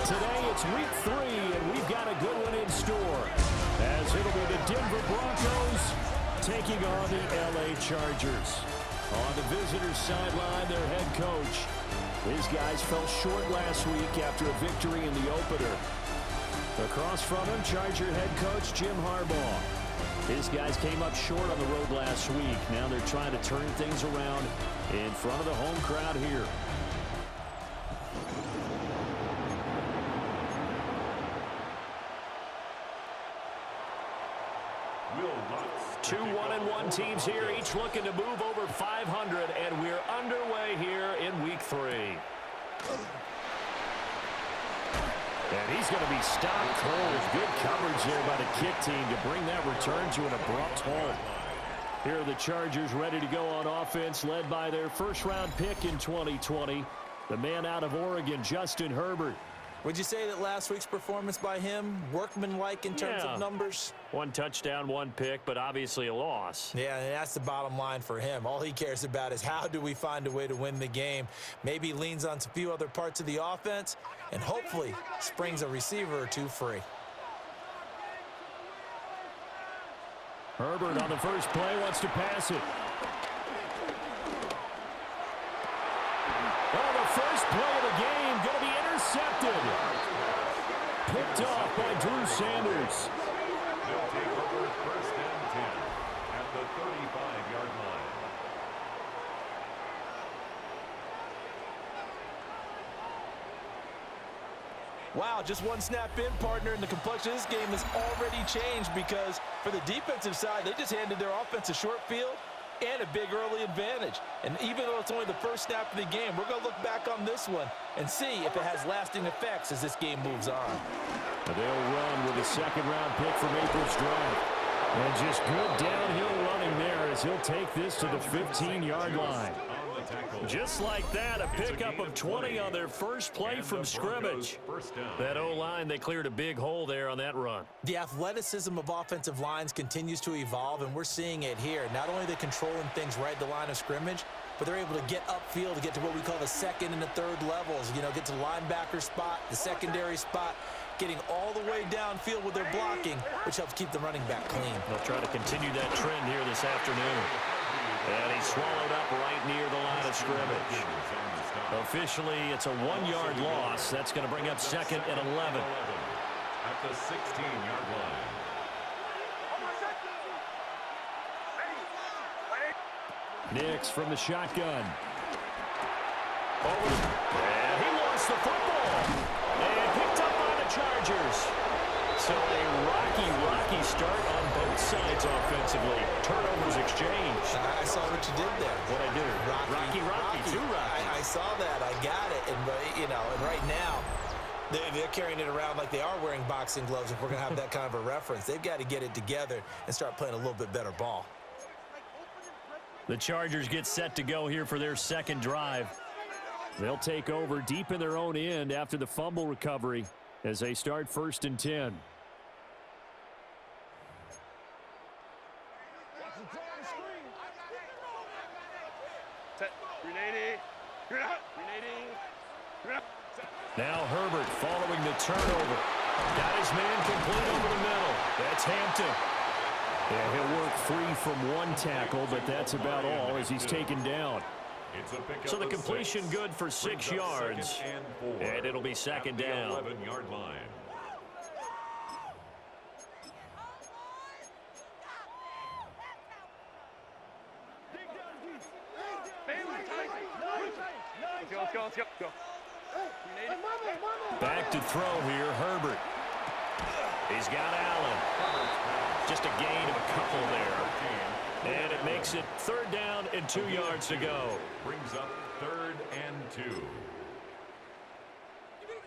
today it's week 3, and we've got a good one in store, as it'll be the Denver Broncos taking on the LA Chargers. On the visitors' sideline, their head coach. His guys fell short last week after a victory in the opener. Across from him, Charger head coach Jim Harbaugh. His guys came up short on the road last week. Now they're trying to turn things around in front of the home crowd here. 2-1-1 teams here, each looking to move over 500, and we're underway here in week 3. And he's going to be stopped cold. Good coverage there by the kick team to bring that return to an abrupt halt. Here are the Chargers ready to go on offense, led by their first-round pick in 2020, the man out of Oregon, Justin Herbert. Would you say that last week's performance by him, workmanlike in terms of numbers? 1 touchdown, 1 pick, but obviously a loss. Yeah, and that's the bottom line for him. All he cares about is how do we find a way to win the game. Maybe leans on a few other parts of the offense, and hopefully springs a receiver or 2 free. Herbert on the first play wants to pass it. Oh, the first play of the game going to be intercepted. Picked off by Drew Sanders. They'll take over first and 10 at the 35-yard line. Wow, just 1 snap in, partner, and the complexion of this game has already changed because for the defensive side, they just handed their offense a short field and a big early advantage. And even though it's only the first snap of the game, we're going to look back on this one and see if it has lasting effects as this game moves on. They'll run with a second-round pick from April's draft. And just good downhill running there as he'll take this to the 15-yard line. Just like that, a pickup of 20 on their first play from scrimmage. That O-line, they cleared a big hole there on that run. The athleticism of offensive lines continues to evolve, and we're seeing it here. Not only are they controlling things right at the line of scrimmage, but they're able to get upfield to get to what we call the second and the third levels. You know, get to the linebacker spot, the secondary spot, getting all the way downfield with their blocking, which helps keep the running back clean. They'll try to continue that trend here this afternoon. And he's swallowed up right near the line of scrimmage. Officially, it's a 1-yard loss. That's going to bring up second and 11. At the 16-yard line. Nix from the shotgun. And he lost the football. And picked up by the Chargers. So a rocky start on both sides offensively. Turnovers exchanged. I saw what you did there. What I do? Rocky. Too rocky. I saw that. I got it. And, you know, and right now, they're carrying it around like they are wearing boxing gloves. If we're going to have that kind of a reference, they've got to get it together and start playing a little bit better ball. The Chargers get set to go here for their second drive. They'll take over deep in their own end after the fumble recovery as they start first and 10. Now Herbert following the turnover. Got his man complete over the middle. That's Hampton. Yeah, he'll work free from 1 tackle, but that's about all as he's taken down. So the completion good for 6 yards, and it'll be second down. 11-yard line. Let's go. Back to throw here, Herbert. He's got Allen. Just a gain of a couple there. And it makes it 3rd down and 2 yards to go. Brings up 3rd and 2.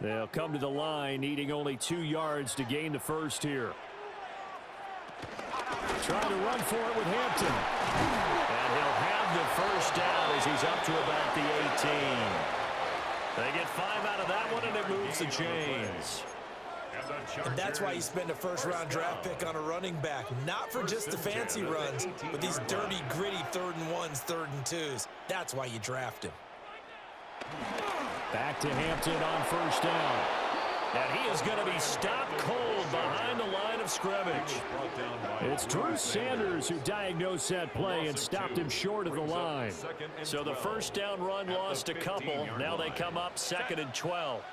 They'll come to the line, needing only 2 yards to gain the first here. Trying to run for it with Hampton. And he'll have the first down as he's up to about the 18. They get 5 out of that one, and it moves the chains. And that's why you spend a first-round draft pick on a running back. Not for just the fancy runs, but these dirty, gritty 3rd and 1s, 3rd and 2s. That's why you draft him. Back to Hampton on first down. And he is going to be stopped cold behind the line of scrimmage. It's Drew Sanders who diagnosed that play and stopped him short of the line. So the first down run lost a couple. Now they come up 2nd and 12.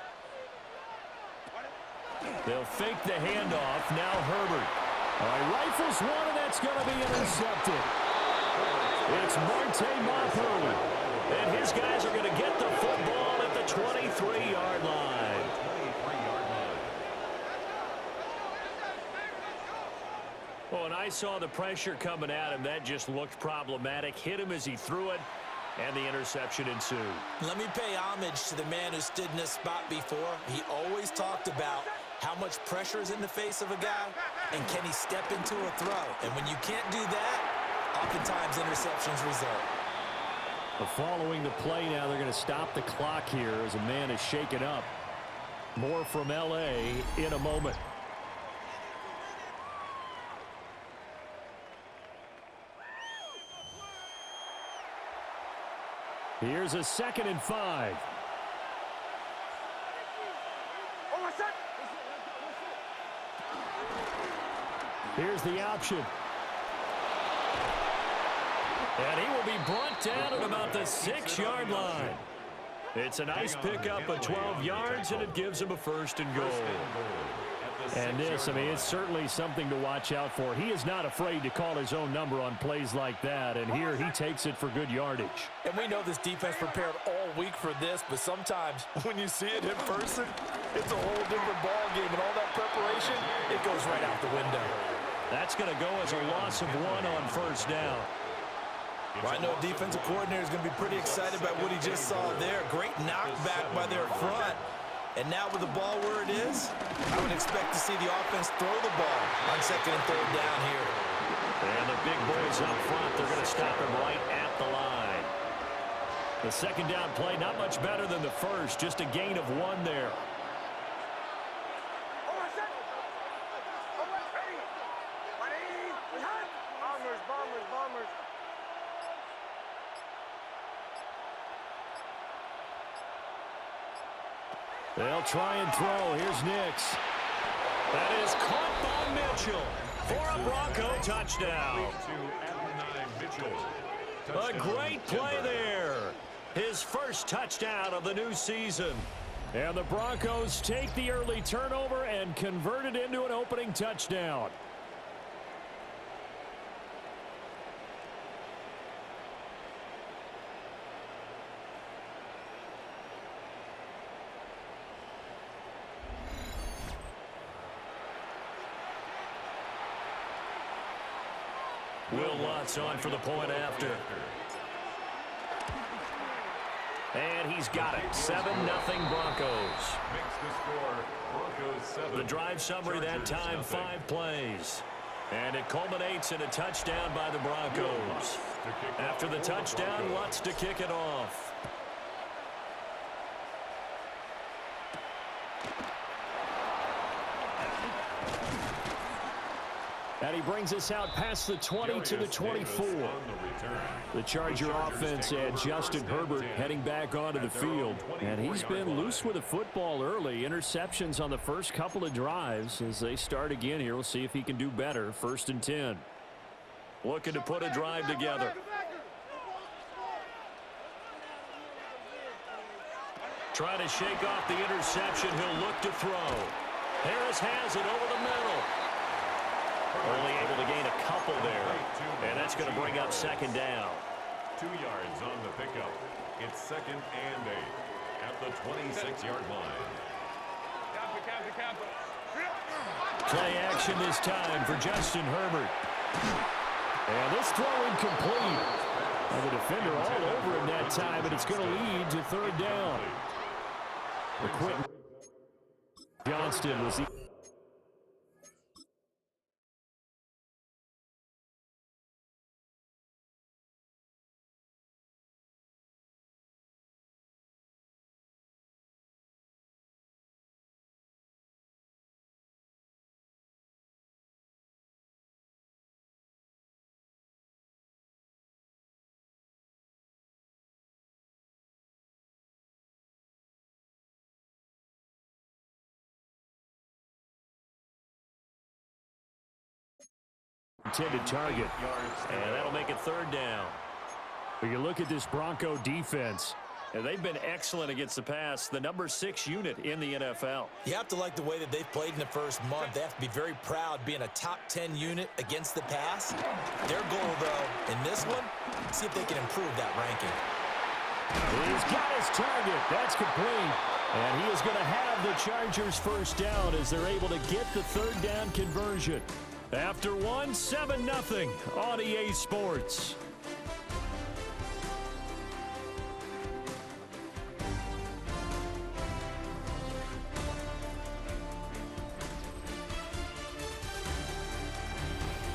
They'll fake the handoff. Now Herbert. All right, rifles one, and that's going to be intercepted. It's Marte Mapu. And his guys are going to get the football at the 23-yard line. Well, and I saw the pressure coming at him. That just looked problematic. Hit him as he threw it, and the interception ensued. Let me pay homage to the man who stood in this spot before. He always talked about how much pressure is in the face of a guy, and can he step into a throw. And when you can't do that, oftentimes interceptions result. Following the play now, they're going to stop the clock here as a man is shaken up. More from L.A. in a moment. Here's a 2nd and 5. Here's the option. And he will be brought down at about the 6-yard line. It's a nice pickup of 12 yards, and it gives him a 1st and goal. And this, I mean, it's certainly something to watch out for. He is not afraid to call his own number on plays like that, and here he takes it for good yardage. And we know this defense prepared all week for this, but sometimes when you see it in person, it's a whole different ball game, and all that preparation, it goes right out the window. That's going to go as a loss of 1 on 1st down. Well, I know defensive coordinator is going to be pretty excited about what he just saw there. Great knockback by their front. And now with the ball where it is, I would expect to see the offense throw the ball on 2nd and 3rd down here. And the big boys up front, they're going to stop him right at the line. The 2nd down play, not much better than the first, just a gain of 1 there. They'll try and throw. Here's Nix. That is caught by Mitchell for a Bronco touchdown. A great play there. His first touchdown of the new season. And the Broncos take the early turnover and convert it into an opening touchdown. Will Lutz on for the point after. And he's got it. 7-0 Broncos. The drive summary that time, 5 plays. And it culminates in a touchdown by the Broncos. After the touchdown, Lutz to kick it off. And he brings us out past the 20 to the 24. The Charger offense had Justin Herbert heading back onto the field. And he's been loose with the football early. Interceptions on the first couple of drives. As they start again here, we'll see if he can do better. 1st and 10. Looking to put a drive together. Trying to shake off the interception. He'll look to throw. Harris has it over the middle. Only able to gain a couple there. And that's going to bring up 2nd down. 2 yards on the pickup. It's 2nd and 8 at the 26-yard line. Play action this time for Justin Herbert. And this throw incomplete. And the defender all over him that time, and it's going to lead to 3rd down. The Quentin Johnston was the intended target. And that'll make it 3rd down. But you look at this Bronco defense. And they've been excellent against the pass, the number 6 unit in the NFL. You have to like the way that they've played in the first month. They have to be very proud being a top 10 unit against the pass. Their goal, though, in this one, see if they can improve that ranking. He's got his target. That's complete. And he is going to have the Chargers 1st down as they're able to get the 3rd down conversion. After 1, 7-0 on EA Sports.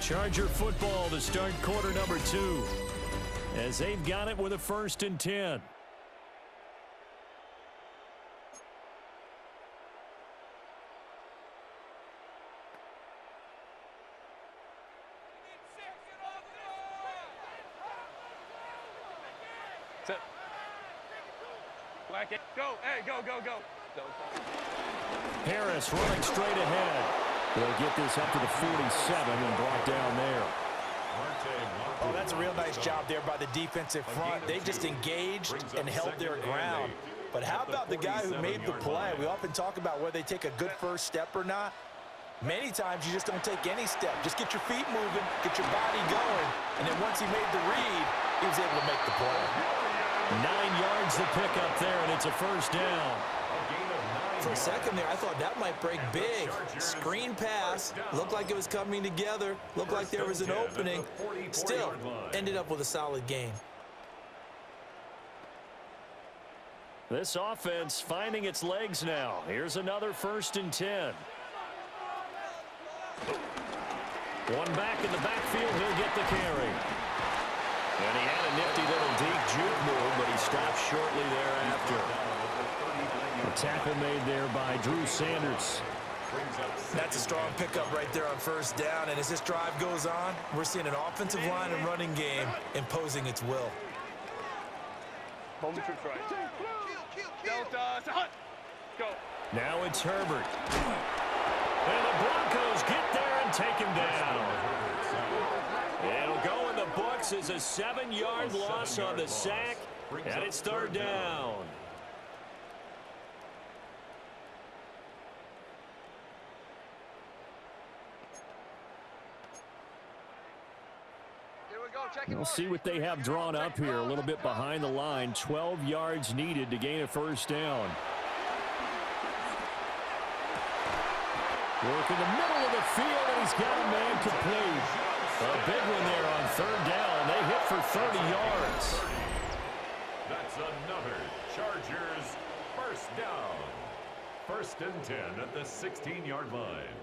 Charger football to start quarter number 2 as they've got it with a 1st and 10. Set. Black it. Go. Hey, go. Harris running straight ahead. They'll get this up to the 47 and brought down there. Oh, that's a real nice job there by the defensive front. They just engaged and held their ground. But how about the guy who made the play? We often talk about whether they take a good first step or not. Many times you just don't take any step. Just get your feet moving, get your body going, and then once he made the read, he was able to make the play. 9 yards to pick up there, and it's a 1st down. For a second there, I thought that might break big. Screen pass, looked like it was coming together, looked like there was an opening. Still, ended up with a solid gain. This offense finding its legs now. Here's another 1st and 10. One back in the backfield, he'll get the carry. And he had a nifty little deep juke move, but he stopped shortly thereafter. A tackle made there by Drew Sanders. That's a strong pickup right there on 1st down, and as this drive goes on, we're seeing an offensive line and running game imposing its will. Home trips right. Delta, hunt. Go. Now it's Herbert. And the Broncos get there and take him down. It'll go in the books as a 7-yard loss on the sack, and it's 3rd down. We'll see what they have drawn up here. A little bit behind the line. 12 yards needed to gain a 1st down. Work in the middle of the field, and he's got a man complete. A big one there on 3rd down. They hit for 30 yards. That's another Chargers 1st down. 1st and 10 at the 16-yard line.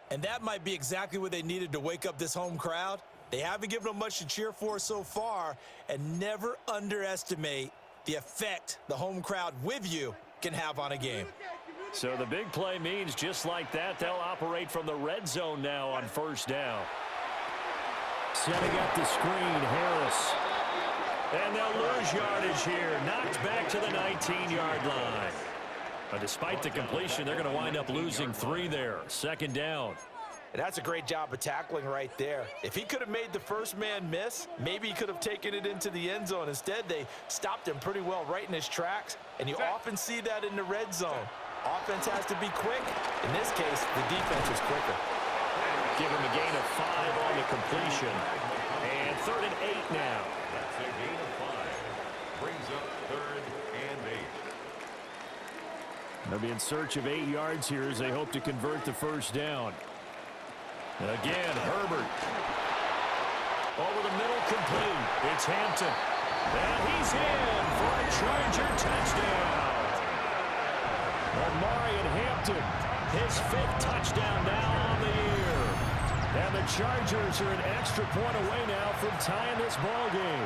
And that might be exactly what they needed to wake up this home crowd. They haven't given them much to cheer for so far, and never underestimate the effect the home crowd with you can have on a game. So the big play means just like that, they'll operate from the red zone now on 1st down. Setting up the screen, Harris. And they'll lose yardage here. Knocked back to the 19-yard line. But despite the completion, they're going to wind up losing 3 there. 2nd down. And that's a great job of tackling right there. If he could have made the first man miss, maybe he could have taken it into the end zone. Instead, they stopped him pretty well right in his tracks, and you often see that in the red zone. Offense has to be quick. In this case, the defense was quicker. Give him a gain of 5 on the completion. And 3rd and 8 now. That's a gain of 5. Brings up 3rd and 8. They'll be in search of 8 yards here as they hope to convert the 1st down. Again, Herbert. Over the middle, complete. It's Hampton. And he's in for a Charger touchdown. Marion Hampton, his 5th touchdown now on the year. And the Chargers are an extra point away now from tying this ball game.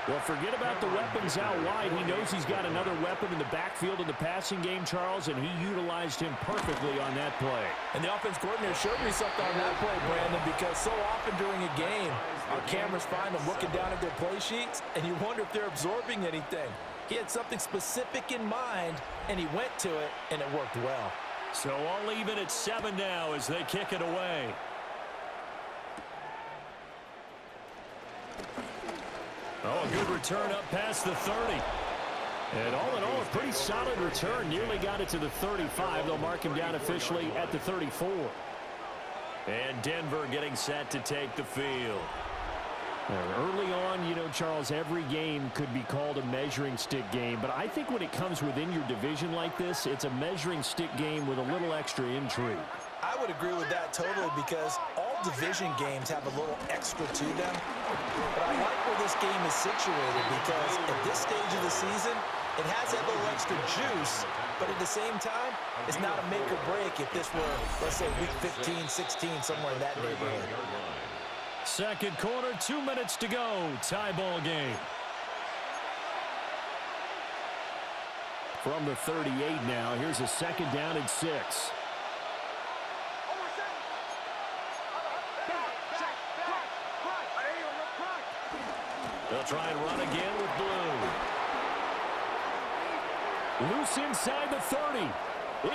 Well, forget about the weapons out wide. He knows he's got another weapon in the backfield in the passing game, Charles, and he utilized him perfectly on that play. And the offense coordinator showed me something on that play, Brandon, because so often during a game, our cameras find them looking down at their play sheets, and you wonder if they're absorbing anything. He had something specific in mind, and he went to it, and it worked well. So all even at 7 now as they kick it away. Oh, a good return up past the 30. And all in all, a pretty solid return. Nearly got it to the 35. They'll mark him down officially at the 34. And Denver getting set to take the field. Early on, you know, Charles, every game could be called a measuring stick game. But I think when it comes within your division like this, it's a measuring stick game with a little extra intrigue. I would agree with that totally because all division games have a little extra to them. But I like where this game is situated because at this stage of the season, it has that little extra juice, but at the same time, it's not a make or break if this were, let's say, week 15, 16, somewhere in that neighborhood. Second quarter, 2 minutes to go. Tie ball game. From the 38 now, here's a second down and 6. They'll try and run again with Blue. Loose inside the 30.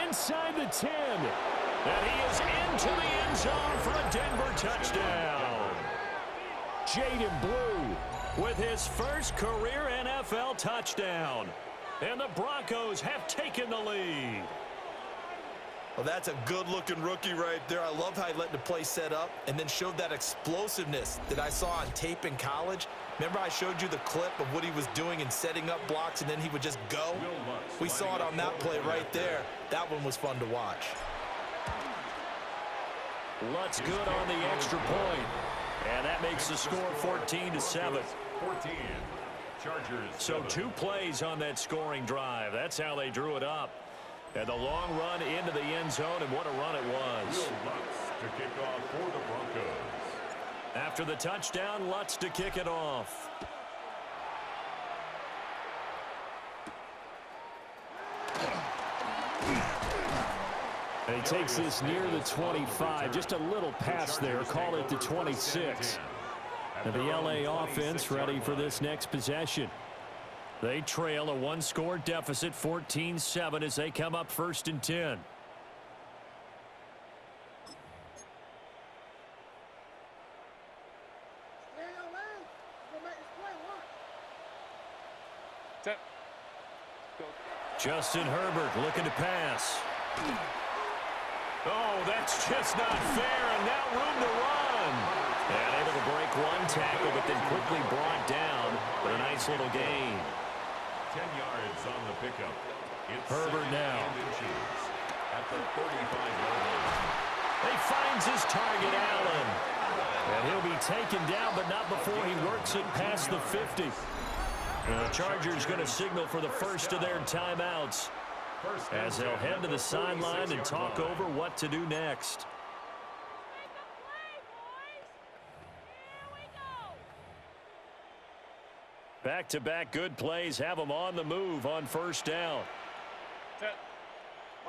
Inside the 10. And he is into the end zone for a Denver touchdown. Jaden Blue with his first career NFL touchdown. And the Broncos have taken the lead. Well, that's a good-looking rookie right there. I love how he let the play set up and then showed that explosiveness that I saw on tape in college. Remember I showed you the clip of what he was doing and setting up blocks, and then he would just go? We saw it on that play right there. That one was fun to watch. Lutz good on the extra point. And that makes the score 14-7. 14. Chargers. So 2 plays on that scoring drive. That's how they drew it up. And the long run into the end zone, and what a run it was. Lutz to kick off for the Broncos. After the touchdown, Lutz to kick it off. And he takes this near the 25. Just a little pass there. Call it the 26. And the LA offense ready for this next possession. They trail a 1-score deficit, 14-7, as they come up 1st and 10. Justin Herbert looking to pass. Oh, that's just not fair, and now room to run. And able to break one tackle, but then quickly brought down for a nice little gain. 10 yards on the pickup. It's Herbert now. At the 35-yard line. He finds his target, Allen. And he'll be taken down, but not before he works it past the 50. The Chargers going to signal for the first of their timeouts as they'll head to the sideline and talk over what to do next. Back-to-back good plays have them on the move on 1st down.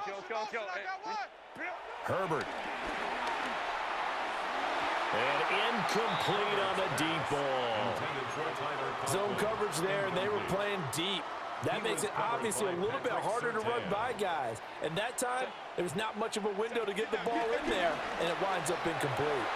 Let's go. Herbert. And incomplete on the deep ball. Zone coverage there, and they were playing deep. That makes it obviously a little bit harder to run by guys. And that time, there was not much of a window to get the ball in there, and it winds up incomplete.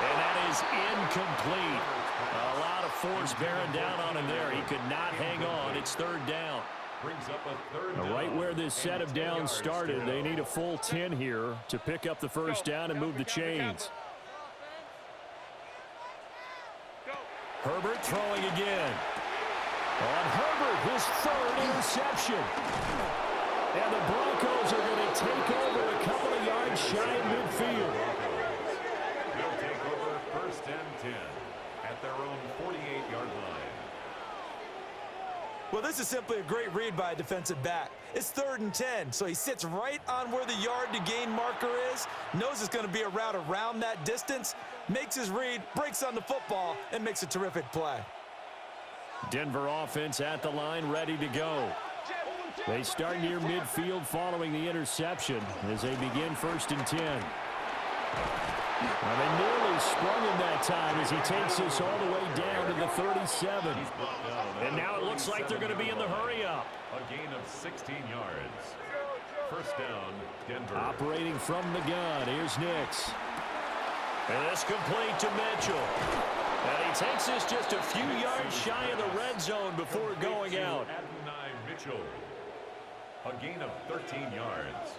And that is incomplete. A lot of force bearing down on him there. He could not hang on. It's 3rd down. Brings up a 3rd down. Right where this set of downs started, they need a full 10 here to pick up the 1st down and move the chains. Herbert throwing again. On Herbert, his 3rd interception. And the Broncos are going to take over a couple of yards shy of midfield. They'll take over 1st and 10 at their own 48-yard line. Well, this is simply a great read by a defensive back. It's 3rd and 10, so he sits right on where the yard-to-gain marker is, knows it's going to be a route around that distance, makes his read, breaks on the football, and makes a terrific play. Denver offense at the line, ready to go. They start near midfield following the interception as they begin 1st and 10. Well, they nearly sprung him that time as he takes this all the way down to the 37. And now it looks like they're going to be in the hurry-up. A gain of 16 yards. First down, Denver. Operating from the gun, here's Nix. And it's complete to Mitchell. And he takes this just a few yards shy of the red zone before going out. Mitchell. A gain of 13 yards.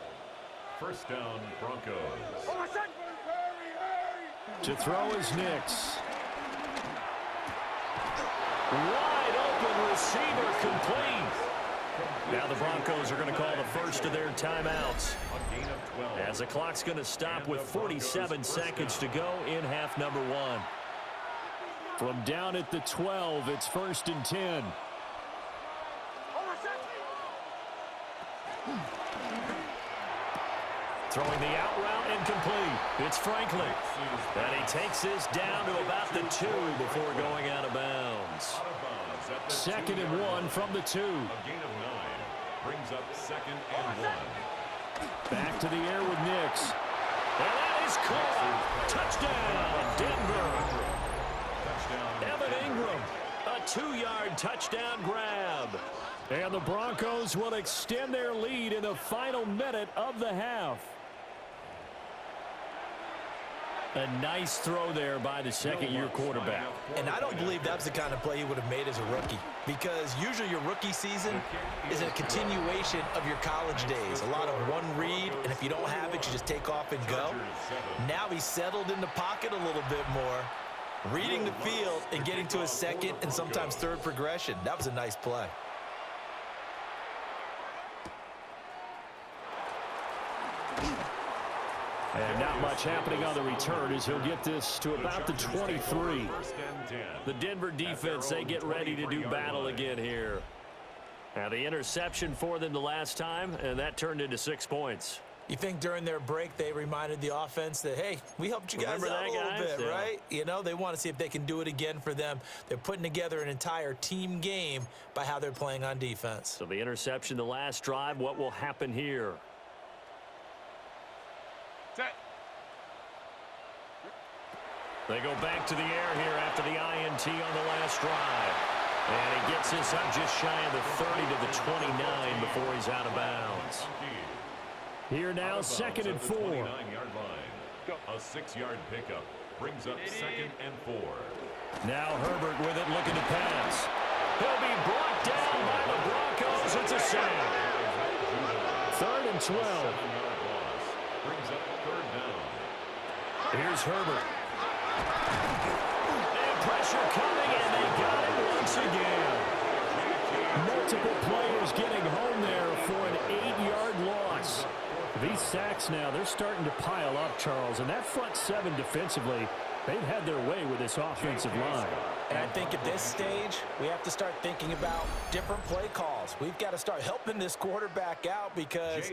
First down, Broncos. To throw is Nix. Wide open receiver complete. Now the Broncos are going to call the first of their timeouts. As the clock's going to stop with 47 seconds to go in half number 1. From down at the 12, it's 1st and 10. Throwing the out route and complete. It's Franklin. And he takes this down to about the 2 before going out of bounds. 2nd and 1 from the 2. A gain of 9 brings up 2nd and 1. Back to the air with Nix. And that is caught. Touchdown, Denver. Evan Ingram, a 2-yard touchdown grab. And the Broncos will extend their lead in the final minute of the half. A nice throw there by the second-year quarterback. And I don't believe that's the kind of play he would have made as a rookie, because usually your rookie season is a continuation of your college days. A lot of one read, and if you don't have it, you just take off and go. Now he's settled in the pocket a little bit more, reading the field and getting to his second and sometimes third progression. That was a nice play. And not much happening on the return as he'll get this to about the 23. The Denver defense, they get ready to do battle again here. Now the interception for them the last time, and that turned into 6 points. You think during their break they reminded the offense that, hey, we helped you guys out a little bit, right? You know, they want to see if they can do it again for them. They're putting together an entire team game by how they're playing on defense. So the interception the last drive, what will happen here? Set. They go back to the air here after the INT on the last drive. And he gets this up just shy of the 30 to the 29 before he's out of bounds. Here now, 2nd and 4. 29-yard line. A 6-yard pickup brings up 2nd and 4. Now Herbert with it, looking to pass. He'll be brought down by the Broncos. It's a sack. 3rd and 12. Brings up 3rd down. Here's Herbert. And pressure coming, and they got it once again. Multiple players getting home there for an 8-yard loss. These sacks now, they're starting to pile up, Charles, and that front 7 defensively, they've had their way with this offensive line. And I think at this stage, we have to start thinking about different play calls. We've got to start helping this quarterback out because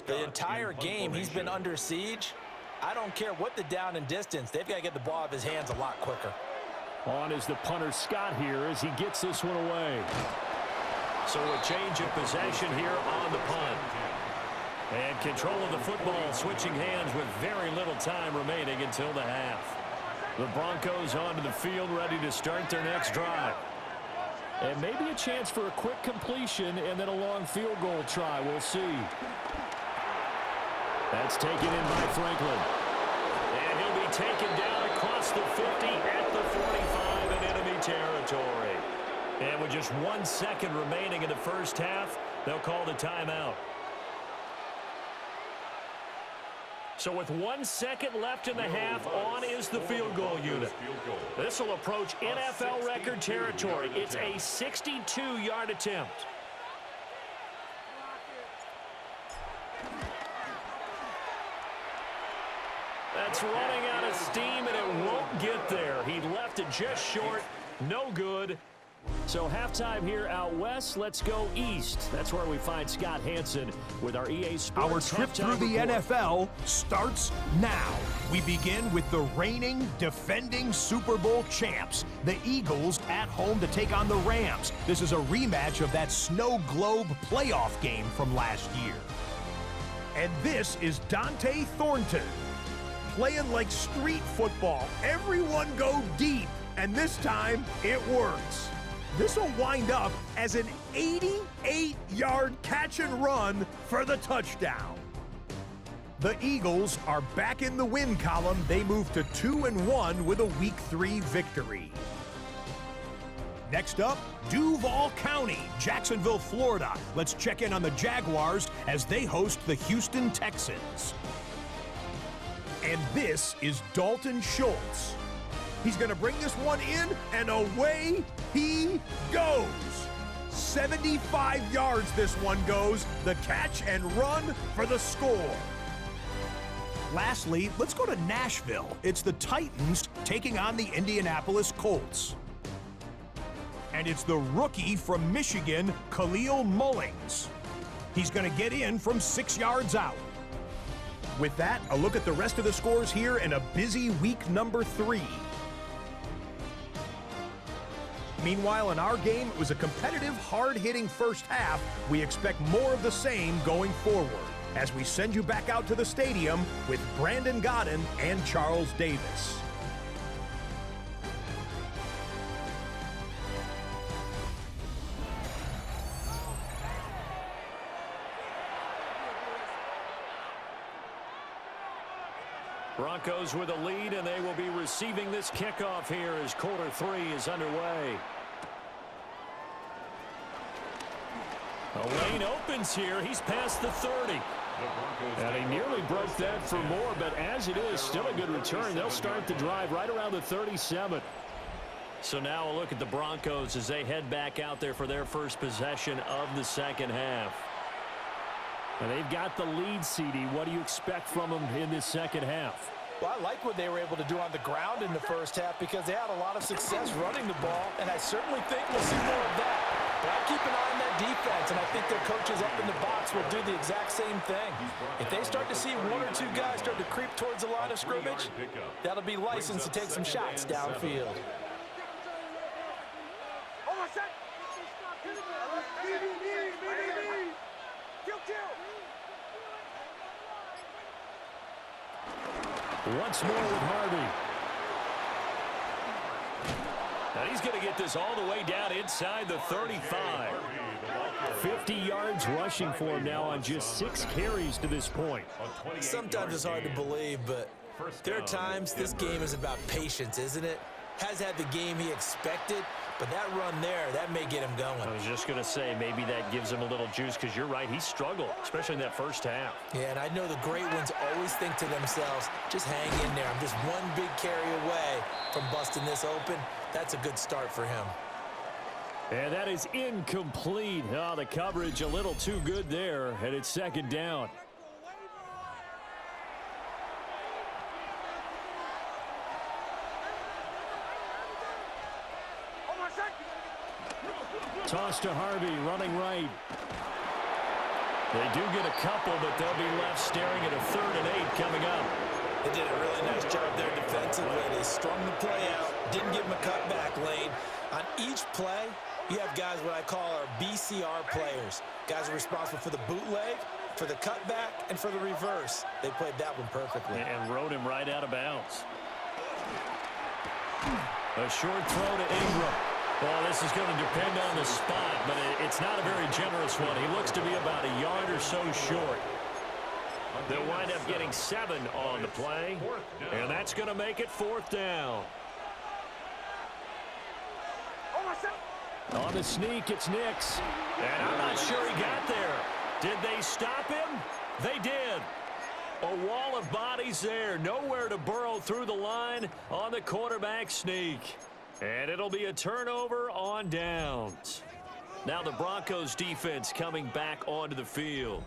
the entire game he's been under siege. I don't care what the down and distance. They've got to get the ball out of his hands a lot quicker. On is the punter Scott here as he gets this one away. So a change of possession here on the punt. And control of the football switching hands with very little time remaining until the half. The Broncos onto the field ready to start their next drive. And maybe a chance for a quick completion and then a long field goal try. We'll see. That's taken in by Franklin. And he'll be taken down across the 50 at the 45 in enemy territory. And with just 1 second remaining in the first half, they'll call the timeout. So with 1 second left in the half, on is the field goal unit. This will approach NFL record territory. It's a 62-yard attempt. That's running out of steam, and it won't get there. He left it just short. No good. So halftime here out west. Let's go east. That's where we find Scott Hansen with our EA Sports. Our trip through the NFL starts now. We begin with the reigning, defending Super Bowl champs, the Eagles, at home to take on the Rams. This is a rematch of that Snow Globe playoff game from last year. And this is Dante Thornton. Playing like street football. Everyone go deep, and this time it works. This will wind up as an 88-yard catch and run for the touchdown. The Eagles are back in the win column. They move to 2-1 with a Week 3 victory. Next up, Duval County, Jacksonville, Florida. Let's check in on the Jaguars as they host the Houston Texans. And this is Dalton Schultz. He's going to bring this one in, and away he goes. 75 yards this one goes. The catch and run for the score. Lastly, let's go to Nashville. It's the Titans taking on the Indianapolis Colts. And it's the rookie from Michigan, Khalil Mullings. He's going to get in from 6 yards out. With that, a look at the rest of the scores here in a busy week number 3. Meanwhile, in our game, it was a competitive, hard-hitting first half. We expect more of the same going forward as we send you back out to the stadium with Brandon Godden and Charles Davis. Broncos with a lead, and they will be receiving this kickoff here as quarter 3 is underway. A lane opens here. He's past the 30. And he nearly broke that for more, but as it is, still a good return. They'll start the drive right around the 37. So now a look at the Broncos as they head back out there for their first possession of the second half. And they've got the lead, CD. What do you expect from them in this second half? Well, I like what they were able to do on the ground in the first half because they had a lot of success running the ball, and I certainly think we'll see more of that. But I keep an eye on that defense, and I think their coaches up in the box will do the exact same thing. If they start to see 1 or 2 guys start to creep towards the line of scrimmage, that'll be licensed to take some shots downfield. Once more with Harvey. Now he's going to get this all the way down inside the 35. 50 yards rushing for him now on just 6 carries to this point. Sometimes it's hard to believe, but there are times this game is about patience, isn't it? Has had the game he expected, but that run there, that may get him going. I was just going to say, maybe that gives him a little juice because you're right, he struggled, especially in that first half. Yeah, and I know the great ones always think to themselves, just hang in there. I'm just one big carry away from busting this open. That's a good start for him. And that is incomplete. Oh, the coverage a little too good there, and it's second down. Toss to Harvey, running right. They do get a couple, but they'll be left staring at a 3rd and 8 coming up. They did a really nice job there defensively. They strung the play out, didn't give him a cutback lane. On each play, you have guys what I call our BCR players. Guys are responsible for the bootleg, for the cutback, and for the reverse. They played that one perfectly. And rode him right out of bounds. A short throw to Ingram. Well, this is going to depend on the spot, but it's not a very generous one. He looks to be about a yard or so short. They'll wind up getting 7 on the play, and that's going to make it 4th down. On the sneak, it's Nix. And I'm not sure he got there. Did they stop him? They did. A wall of bodies there. Nowhere to burrow through the line on the quarterback sneak. And it'll be a turnover on downs. Now the Broncos defense coming back onto the field.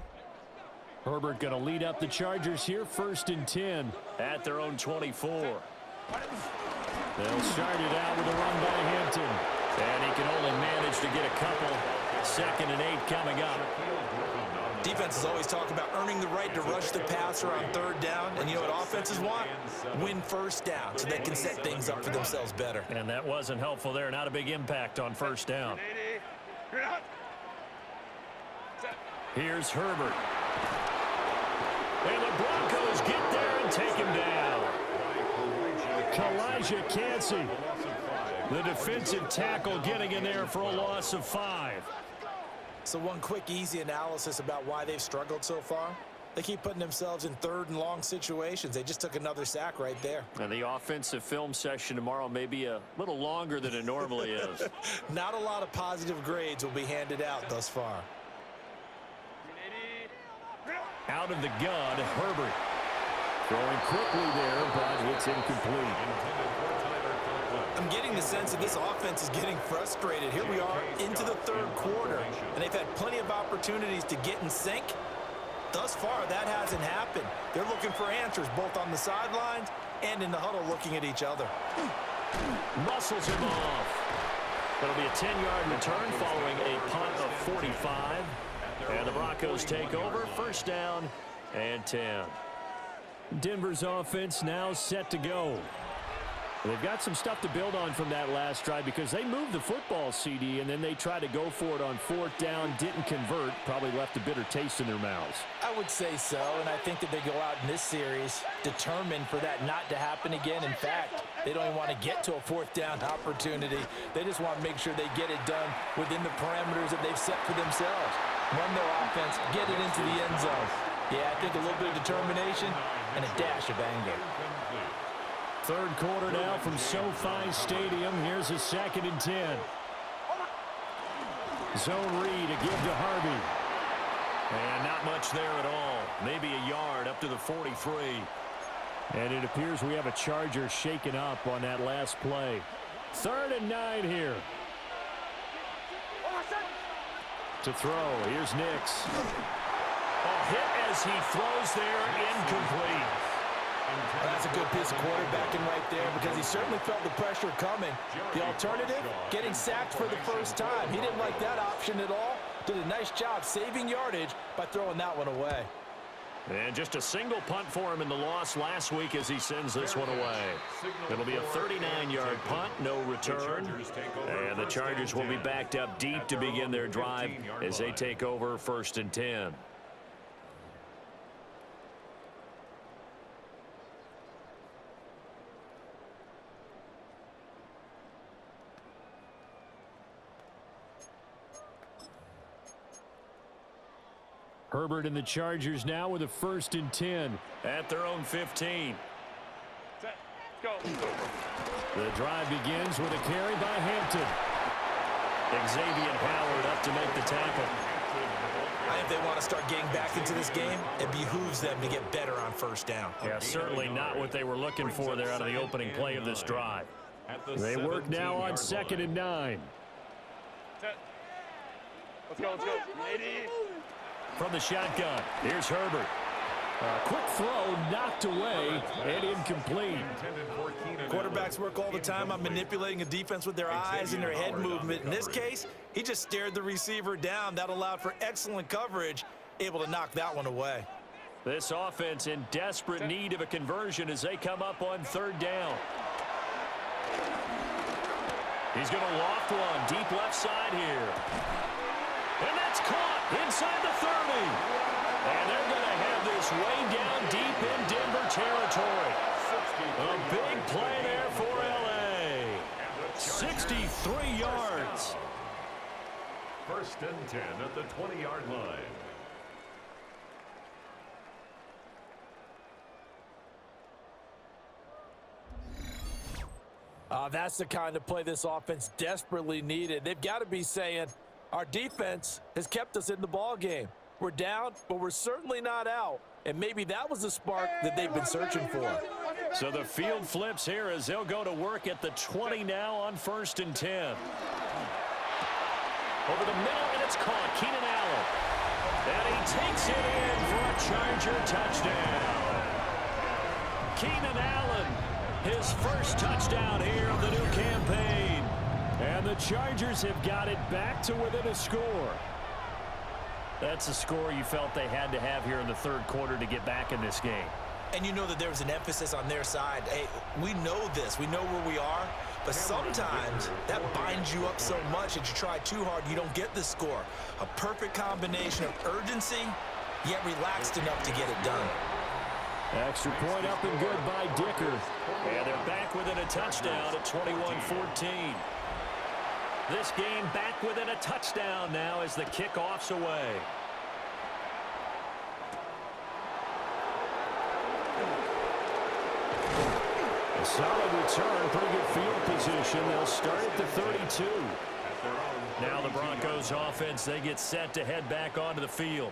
Herbert going to lead up the Chargers here, 1st and 10 at their own 24. They'll start it out with a run by Hampton. And he can only manage to get a couple. 2nd and 8 coming up. Defenses always talk about earning the right to rush the passer on 3rd down. And you know what offenses want? Win 1st down so they can set things up for themselves better. And that wasn't helpful there. Not a big impact on 1st down. Here's Herbert. And the Broncos get there and take him down. Kalijah Cansey, the defensive tackle, getting in there for a loss of 5. So one quick, easy analysis about why they've struggled so far. They keep putting themselves in third and long situations. They just took another sack right there. And the offensive film session tomorrow may be a little longer than it normally is. Not a lot of positive grades will be handed out thus far. Out of the gun, Herbert. Throwing quickly there, but it's incomplete. I'm getting the sense that this offense is getting frustrated. Here we are into the third quarter, and they've had plenty of opportunities to get in sync. Thus far, that hasn't happened. They're looking for answers both on the sidelines and in the huddle looking at each other. Muscles him off. It'll be a 10-yard return following a punt of 45. And the Broncos take over, first down and 10. Denver's offense now set to go. They've got some stuff to build on from that last drive because they moved the football, CD, and then they tried to go for it on fourth down, didn't convert, probably left a bitter taste in their mouths. I would say so, and I think that they go out in this series determined for that not to happen again. In fact, they don't even want to get to a fourth down opportunity. They just want to make sure they get it done within the parameters that they've set for themselves. Run their offense, get it into the end zone. Yeah, I think a little bit of determination and a dash of anger. Third quarter now from SoFi Stadium. Here's a 2nd and 10. Zone read to give to Harvey. And not much there at all. Maybe a yard up to the 43. And it appears we have a Charger shaken up on that last play. 3rd and 9 here. To throw. Here's Nix. A hit as he throws there, incomplete. That's a good piece of quarterbacking right there because he certainly felt the pressure coming. The alternative, getting sacked for the first time. He didn't like that option at all. Did a nice job saving yardage by throwing that one away. And just a single punt for him in the loss last week as he sends this one away. It'll be a 39-yard punt, no return. And the Chargers will be backed up deep to begin their drive as they take over 1st and 10. Herbert and the Chargers now with a 1st and 10 at their own 15. Set. Go. The drive begins with a carry by Hampton. Xavier Howard up to make the tackle. I think they want to start getting back into this game. It behooves them to get better on first down. Yeah, certainly not what they were looking for there out of the opening play of this drive. They work now on 2nd and 9. Set. Let's go. Let's go. 80. From the shotgun, here's Herbert. A quick throw knocked away and incomplete. Quarterbacks work all the time on manipulating a defense with their eyes and their head movement. In this case, he just stared the receiver down. That allowed for excellent coverage, able to knock that one away. This offense in desperate need of a conversion as they come up on 3rd down. He's going to loft one deep left side here. And that's caught inside the 30. And they're going to have this way down deep in Denver territory. A big play there for L.A. 63 yards. 1st and 10 at the 20-yard line. That's the kind of play this offense desperately needed. They've got to be saying, our defense has kept us in the ball game. We're down, but we're certainly not out. And maybe that was the spark that they've been searching for. So the field flips here as they'll go to work at the 20 now on 1st and 10. Over the middle, and it's caught. Keenan Allen. And he takes it in for a Charger touchdown. Keenan Allen, his first touchdown here of the new campaign. And the Chargers have got it back to within a score. That's a score you felt they had to have here in the 3rd quarter to get back in this game. And you know that there was an emphasis on their side. Hey, we know this. We know where we are. But sometimes that binds you up so much that you try too hard, you don't get the score. A perfect combination of urgency, yet relaxed enough to get it done. Extra point up and good by Dicker. And they're back within a touchdown at 21-14. This game back within a touchdown now as the kickoff's away. A solid return, pretty good field position. They'll start at the 32. Now the Broncos offense, they get set to head back onto the field.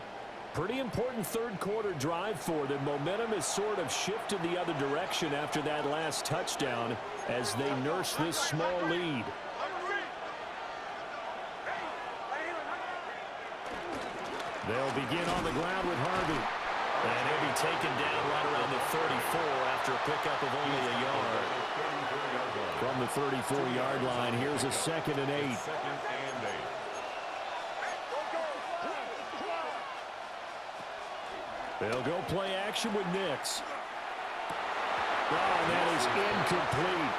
Pretty important third quarter drive for them. Momentum has sort of shifted the other direction after that last touchdown as they nurse this small lead. They'll begin on the ground with Harvey. And he'll be taken down right around the 34 after a pickup of only a yard. From the 34-yard line, here's a 2nd and 8. They'll go play action with Nix. Oh, and that is incomplete.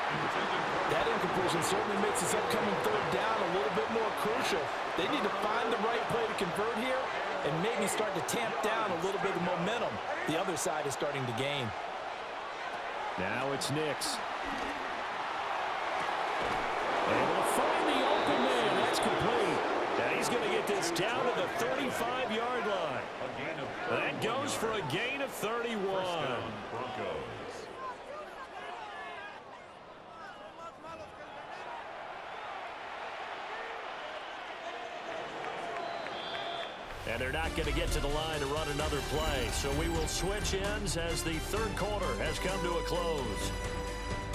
That incompletion certainly makes this upcoming third down a little bit more crucial. They need to find the right play to convert here and maybe start to tamp down a little bit of momentum. The other side is starting to gain. Now it's Nix. Able to find the open man. That's complete. And he's going to get this down to the 35-yard line. That goes for a gain of 31. And they're not going to get to the line to run another play. So we will switch ends as the third quarter has come to a close.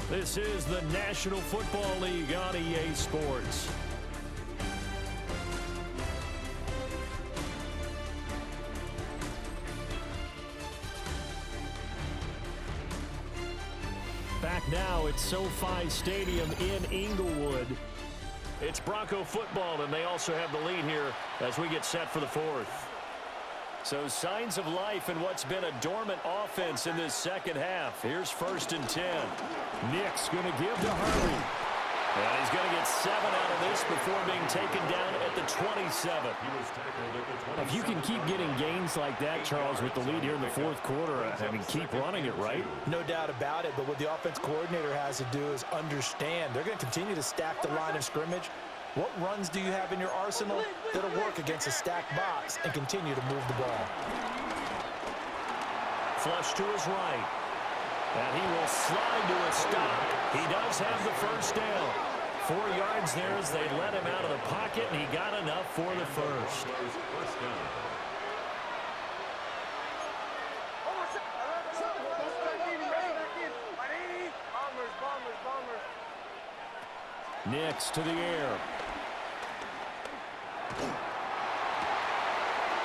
This is the National Football League on EA Sports. Back now at SoFi Stadium in Inglewood. It's Bronco football, and they also have the lead here as we get set for the fourth. So signs of life in what's been a dormant offense in this second half. Here's 1st and 10. Nix going to give to Harvey. And he's going to get 7 out of this before being taken down at the 27. If you can keep getting gains like that, Charles, with the lead here in the fourth quarter, I mean, keep running it, right? No doubt about it, but what the offense coordinator has to do is understand. They're going to continue to stack the line of scrimmage. What runs do you have in your arsenal that'll work against a stacked box and continue to move the ball? Flush to his right. And he will slide to a stop. He does have the first down. 4 yards there as they let him out of the pocket, and he got enough for the first. Nix to the air.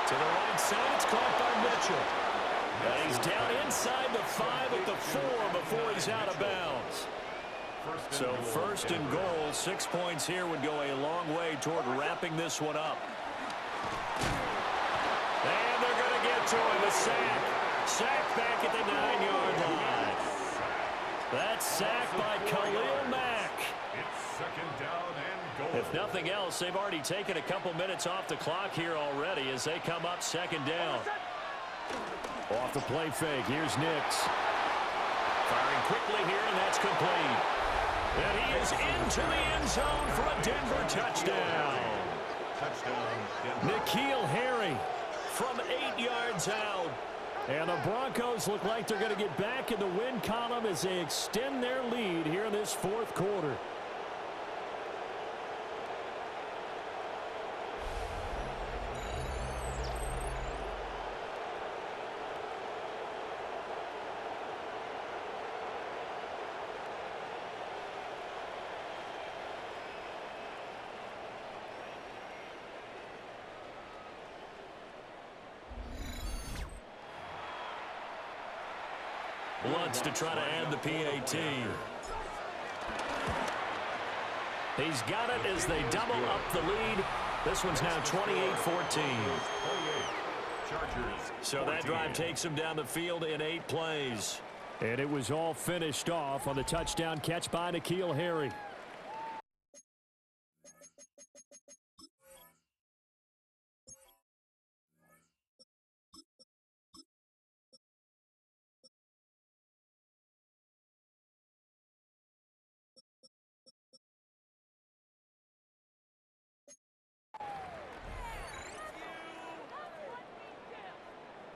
To the right side, it's caught by Mitchell. And he's down inside the 5 at the 4 before he's out of bounds. So 1st and goal, 6 points here would go a long way toward wrapping this one up. And they're going to get to him, a sack. Sack back at the 9-yard line. That's sacked by Khalil Mack. It's 2nd down and goal. If nothing else, they've already taken a couple minutes off the clock here already as they come up 2nd down. Off the play fake, here's Nix. Firing quickly here, and that's complete. And he is into the end zone for a Denver touchdown. N'Keal Harry from 8 yards out. And the Broncos look like they're going to get back in the win column as they extend their lead here in this fourth quarter. Wants to try to add the PAT. He's got it as they double up the lead. This one's now 28-14. So that drive takes him down the field in 8 plays. And it was all finished off on the touchdown catch by N'Keal Harry.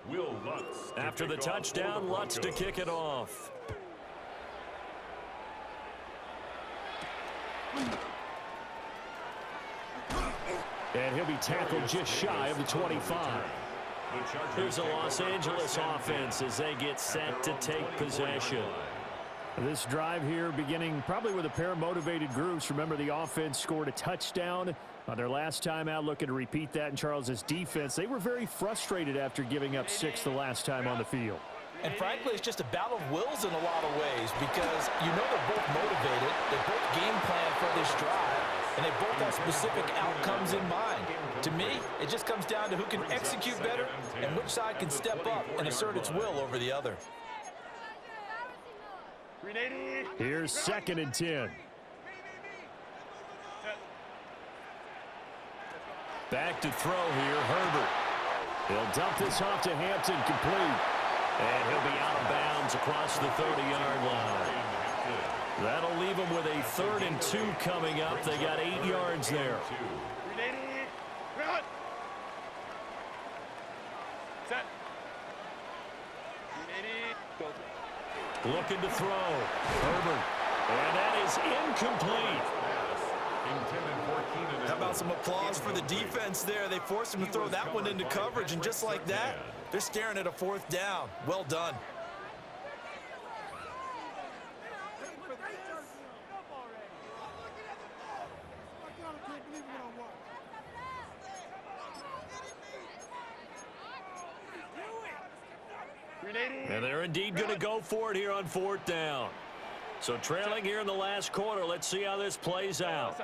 Will Lutz. After the touchdown, Lutz to kick it off. And he'll be tackled just shy of the 25. Here's the Los Angeles offense as they get set to take possession. This drive here beginning probably with a pair of motivated groups. Remember, the offense scored a touchdown on their last time out, looking to repeat that in Charles's defense. They were very frustrated after giving up 6 the last time on the field. And frankly, it's just a battle of wills in a lot of ways because you know they're both motivated, they both game plan for this drive, and they both have specific outcomes in mind. To me, it just comes down to who can execute better and which side can step up and assert its will over the other. Here's 2nd and 10. Back to throw here, Herbert. He'll dump this off to Hampton, complete. And he'll be out of bounds across the 30-yard line. That'll leave them with a 3rd and 2 coming up. They got 8 yards there. Looking to throw. Herbert. And that is incomplete. How about some applause for the defense there? They forced him to throw that one into coverage, and just like that, they're staring at a 4th down. Well done. And they're indeed going to go for it here on 4th down. So trailing here in the last quarter. Let's see how this plays out.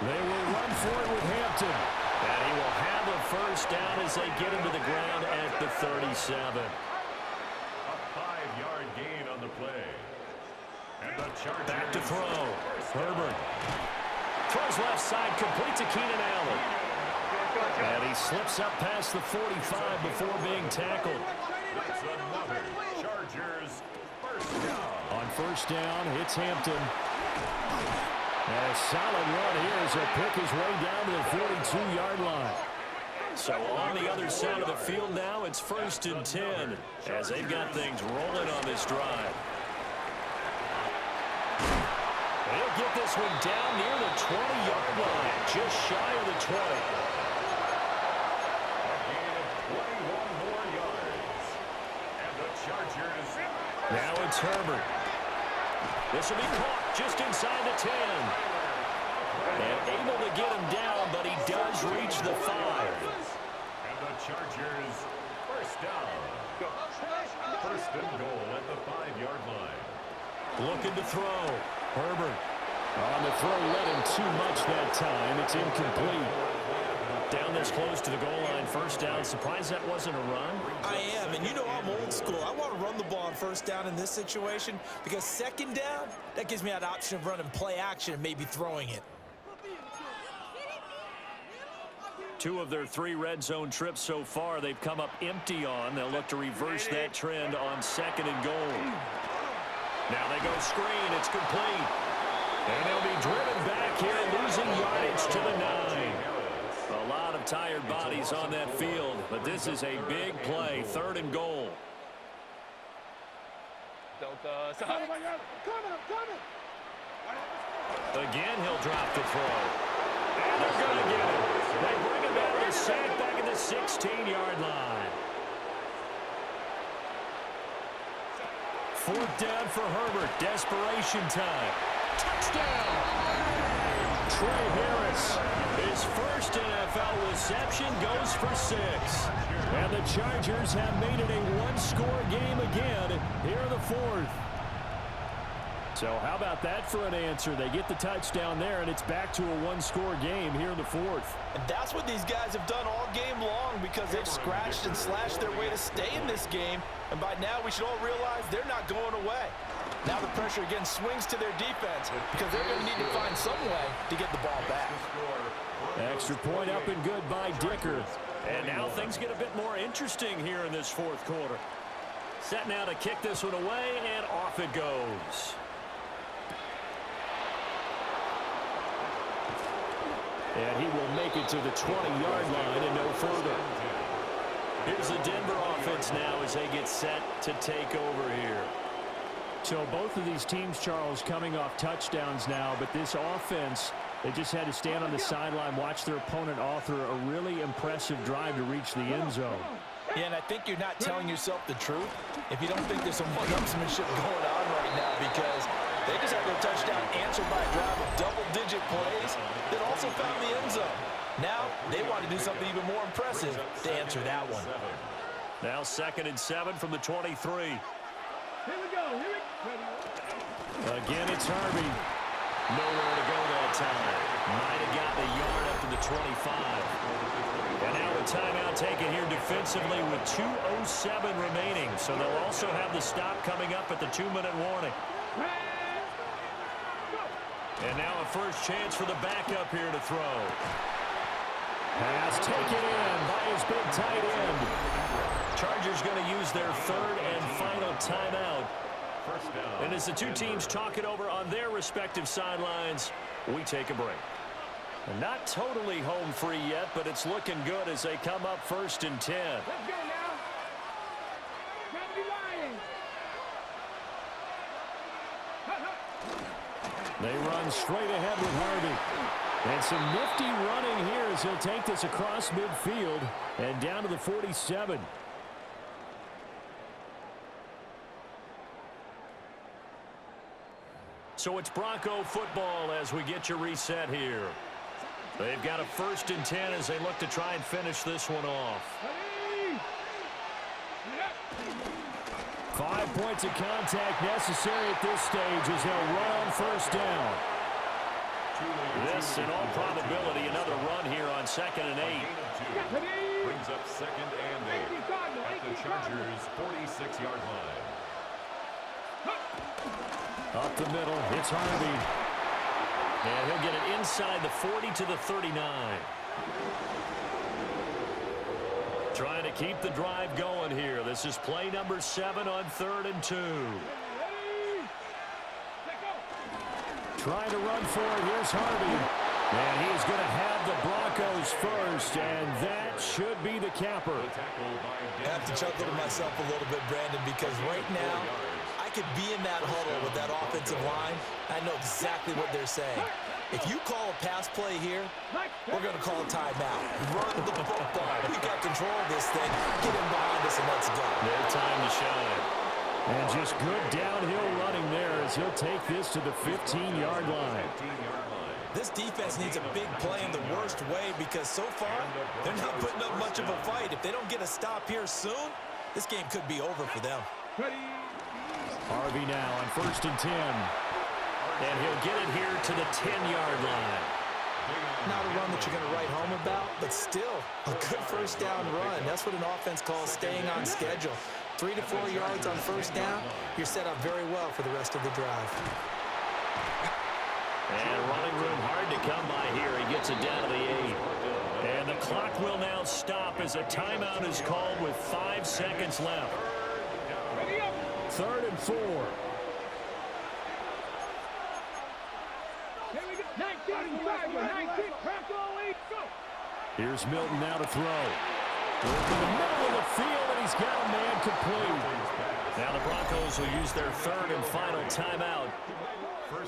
They will run for it with Hampton. And he will have a 1st down as they get him to the ground at the 37. A 5-yard gain on the play. And the Chargers. Back to throw. Herbert. Throws left side, complete to Keenan Allen. And he slips up past the 45 before being tackled. That's another Chargers 1st down. On 1st down, hits Hampton. And a solid run here as he'll pick his way down to the 42-yard line. So on the other side of the field now, it's 1st and 10 as they've got things rolling on this drive. He'll get this one down near the 20-yard line, just shy of the 20. A gain of 21 more yards. And the Chargers. Now it's Herbert. This will be caught just inside the 10. And able to get him down, but he does reach the 5. And the Chargers 1st down. 1st and goal at the 5-yard line. Looking to throw. Herbert. On the throw, led him too much that time. It's incomplete. Down this close to the goal line, 1st down. Surprised that wasn't a run? I am, and you know I'm old school. I want to run the ball on 1st down in this situation because 2nd down, that gives me that option of running play action and maybe throwing it. 2 of their 3 red zone trips so far, they've come up empty on. They'll look to reverse that trend on 2nd and goal. Now they go screen. It's complete. And they'll be driven back here, losing yardage to the 9. A lot of tired bodies on that field, but this is a big play. 3rd and goal. Again, he'll drop the throw. And they're going to get it. They bring him down to the sack back at the 16-yard line. 4th down for Herbert. Desperation time. Touchdown! Trey Harris, his 1st NFL reception, goes for 6. And the Chargers have made it a 1-score game again here in the 4th. So how about that for an answer? They get the touchdown there, and it's back to a 1-score game here in the 4th. And that's what these guys have done all game long because they've scratched and slashed their way to stay in this game. And by now, we should all realize they're not going away. Now the pressure again swings to their defense because they're going to need to find some way to get the ball back. Extra point up and good by Dicker. And now things get a bit more interesting here in this 4th quarter. Set now to kick this one away, and off it goes. And he will make it to the 20-yard line and no further. Here's the Denver offense now as they get set to take over here. So both of these teams, Charles, coming off touchdowns now, but this offense, they just had to stand on the sideline, watch their opponent author a really impressive drive to reach the end zone. Yeah, and I think you're not telling yourself the truth if you don't think there's some one-upsmanship going on right now, because they just had their touchdown answered by a drive of double-digit plays that also found the end zone. Now they want to do something even more impressive to answer that one. Now 2nd and 7 from the 23. Here we go. Again, it's Harvey. Nowhere to go that time. Might have gotten a yard up to the 25. And now a timeout taken here defensively with 2:07 remaining. So they'll also have the stop coming up at the 2-minute warning. And now a first chance for the backup here to throw. Pass taken in by his big tight end. Chargers going to use their 3rd and final timeout. And as the two teams talk it over on their respective sidelines, we take a break. And not totally home free yet, but it's looking good as they come up 1st and 10. Let's go now. They run straight ahead with Harvey. And some nifty running here as he'll take this across midfield and down to the 47. So it's Bronco football as we get you reset here. They've got a 1st and 10 as they look to try and finish this one off. 5 points of contact necessary at this stage as they'll run on 1st down. This, in all probability, another run here on 2nd and 8. Brings up 2nd and 8 at the Chargers' 46-yard line. Up the middle, it's Harvey. And he'll get it inside the 40 to the 39. Trying to keep the drive going here. This is play number 7 on 3rd and 2. Trying to run for it. Here's Harvey. And he's going to have the Broncos first, and that should be the capper. I have to chuckle to myself a little bit, Brandon, because right now I could be in that huddle with that offensive line. I know exactly what they're saying. If you call a pass play here, we're going to call a timeout. Run the football. We got control of this thing. Get in behind us and let's go. No time to shine. And just good downhill running there as he'll take this to the 15-yard line. This defense needs a big play in the worst way because so far they're not putting up much of a fight. If they don't get a stop here soon, this game could be over for them. Harvey now on 1st and 10. And he'll get it here to the 10-yard line. Not a run that you're going to write home about, but still a good 1st down run. That's what an offense calls staying on schedule. 3 to 4 yards on 1st down, you're set up very well for the rest of the drive. And running room hard to come by here. He gets it down to the 8. And the clock will now stop as a timeout is called with 5 seconds left. 3rd and 4. Here's Milton now to throw. In the middle of the field, and he's got a man complete. Now the Broncos will use their 3rd and final timeout.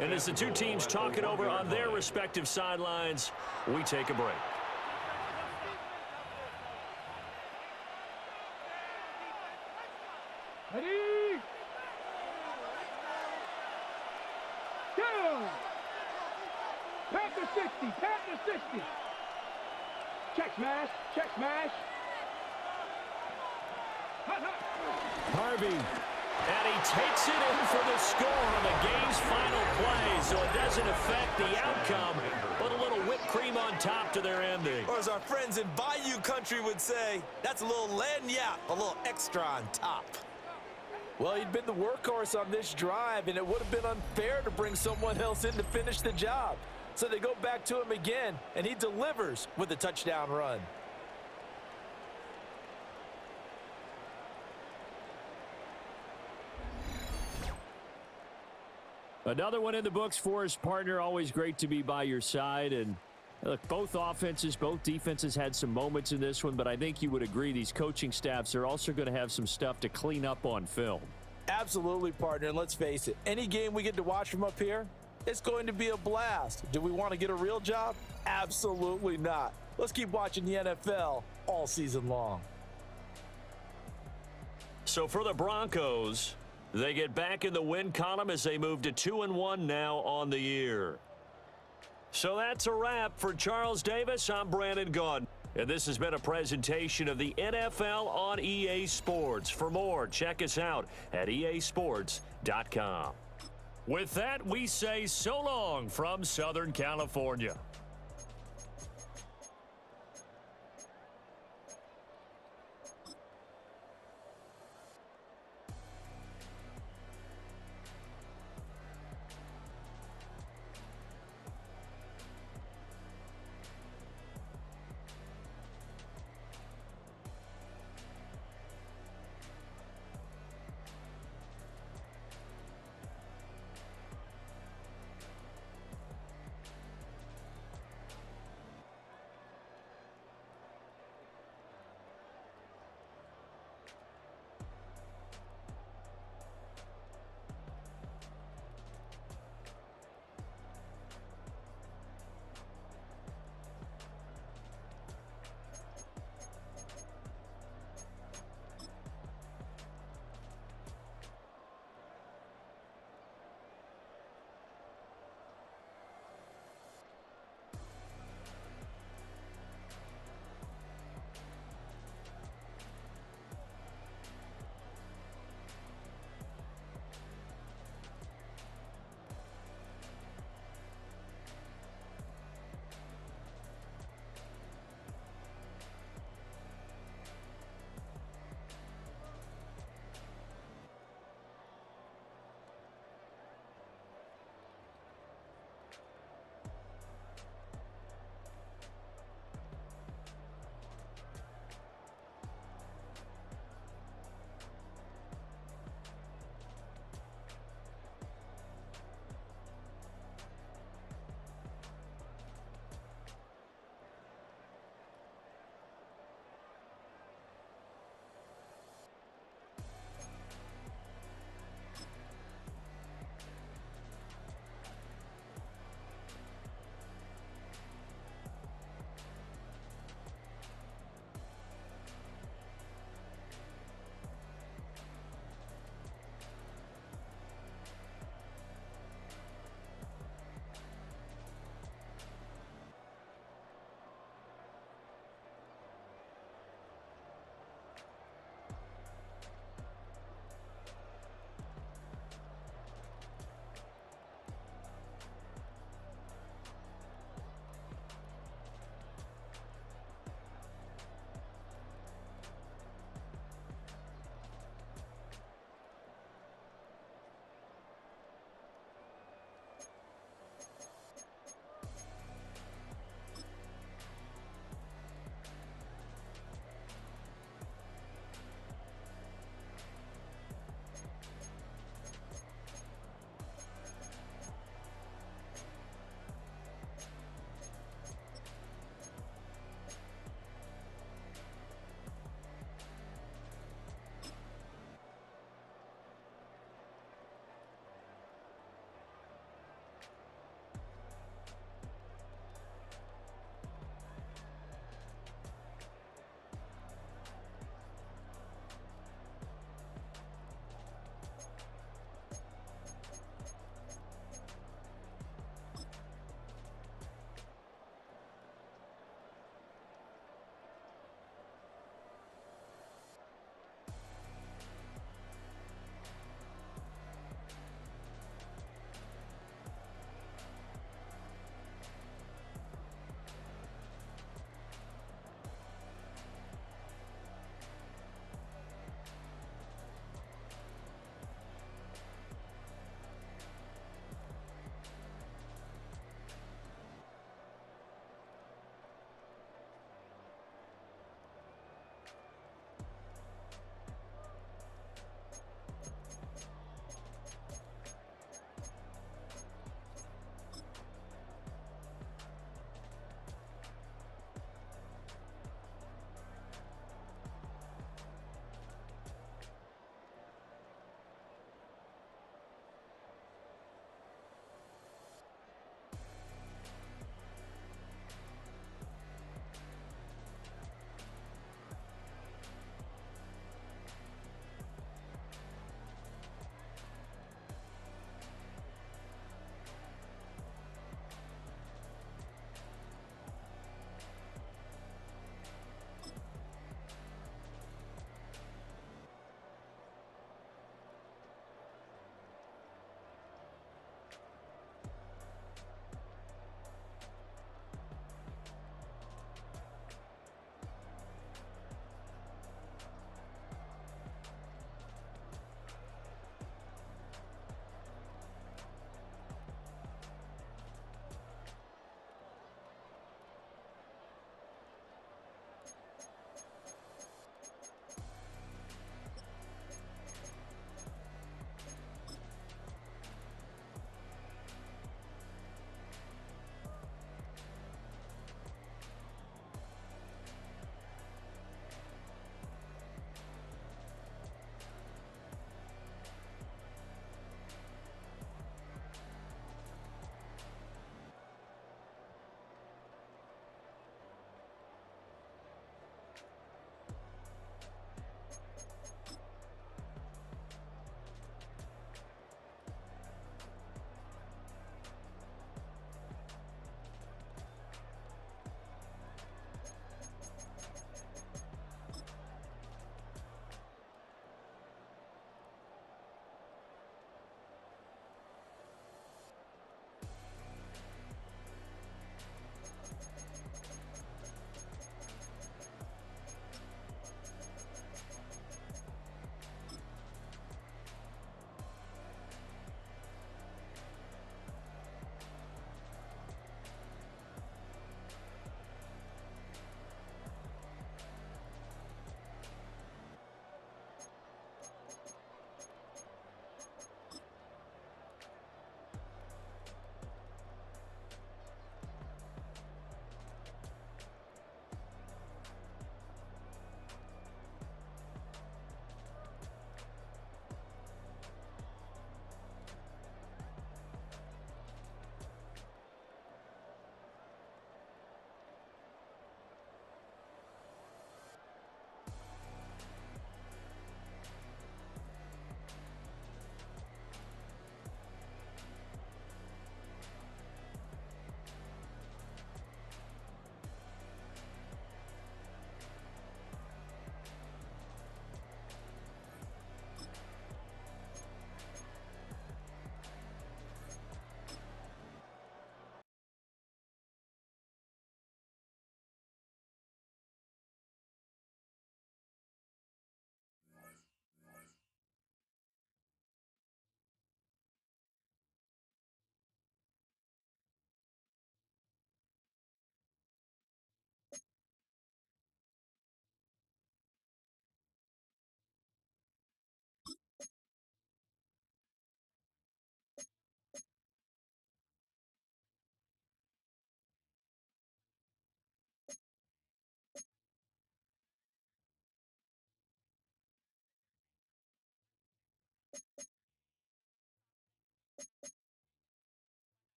And as the two teams talk it over on their respective sidelines, we take a break. Ready? Go! Panther 60, Panther 60. Check smash, check smash. Harvey. And he takes it in for the score on the game's final play, so it doesn't affect the outcome, but a little whipped cream on top to their ending. Or as our friends in Bayou Country would say, that's a little lagniappe, a little extra on top. Well, he'd been the workhorse on this drive, and it would have been unfair to bring someone else in to finish the job. So they go back to him again, and he delivers with a touchdown run. Another one in the books for his partner. Always great to be by your side. And Look, both offenses, both defenses had some moments in this one, but I think you would agree these coaching staffs are also going to have some stuff to clean up on film. Absolutely, partner, and let's face it, any game we get to watch from up here, it's going to be a blast. Do we want to get a real job? Absolutely not. Let's keep watching the NFL all season long. So for the Broncos, they get back in the win column as they move to 2-1 now on the year. So that's a wrap. For Charles Davis, I'm Brandon Gaudin. And this has been a presentation of the NFL on EA Sports. For more, check us out at easports.com. With that, we say so long from Southern California.